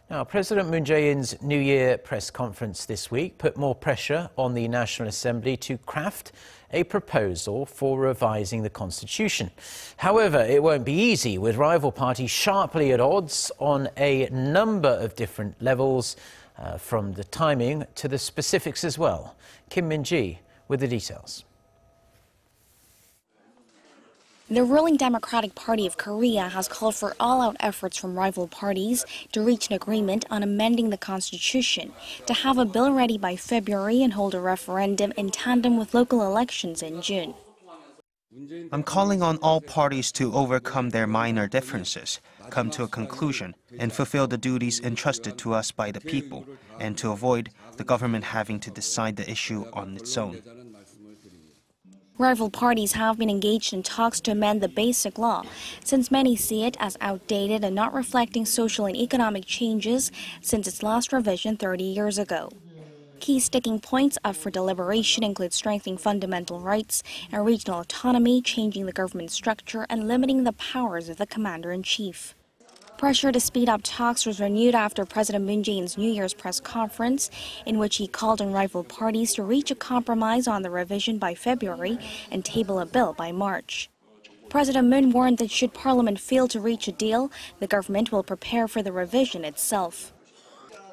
Now, President Moon Jae-in's New Year press conference this week put more pressure on the National Assembly to craft a proposal for revising the Constitution. However, it won't be easy, with rival parties sharply at odds on a number of different levels, from the timing to the specifics as well. Kim Min-ji with the details. The ruling Democratic Party of Korea has called for all-out efforts from rival parties to reach an agreement on amending the Constitution, to have a bill ready by February and hold a referendum in tandem with local elections in June. I'm calling on all parties to overcome their minor differences, come to a conclusion, and fulfill the duties entrusted to us by the people, and to avoid the government having to decide the issue on its own. Rival parties have been engaged in talks to amend the basic law, since many see it as outdated and not reflecting social and economic changes since its last revision 30 years ago. Key sticking points up for deliberation include strengthening fundamental rights and regional autonomy, changing the government structure, and limiting the powers of the commander-in-chief. Pressure to speed up talks was renewed after President Moon Jae-in's New Year's press conference, in which he called on rival parties to reach a compromise on the revision by February and table a bill by March. President Moon warned that should Parliament fail to reach a deal, the government will prepare for the revision itself.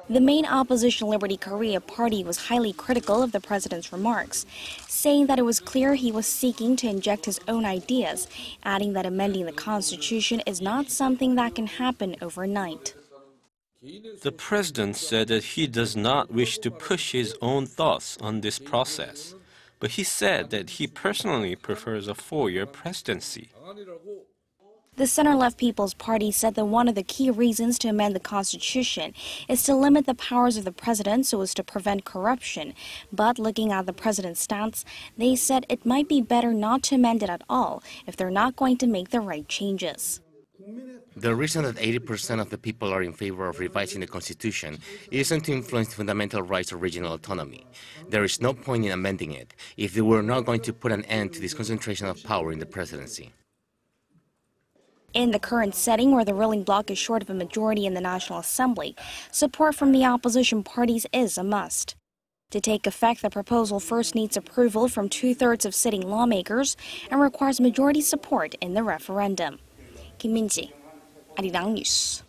The main opposition Liberty Korea party was highly critical of the president's remarks, saying that it was clear he was seeking to inject his own ideas, adding that amending the Constitution is not something that can happen overnight. The president said that he does not wish to push his own thoughts on this process, but he said that he personally prefers a 4-year presidency. The center-left People's Party said that one of the key reasons to amend the Constitution is to limit the powers of the president so as to prevent corruption. But looking at the president's stance, they said it might be better not to amend it at all if they're not going to make the right changes. The reason that 80% of the people are in favor of revising the Constitution isn't to influence the fundamental rights of regional autonomy. There is no point in amending it if they were not going to put an end to this concentration of power in the presidency. In the current setting, where the ruling bloc is short of a majority in the National Assembly, support from the opposition parties is a must. To take effect, the proposal first needs approval from 2/3 of sitting lawmakers and requires majority support in the referendum. Kim Min-ji, Arirang News.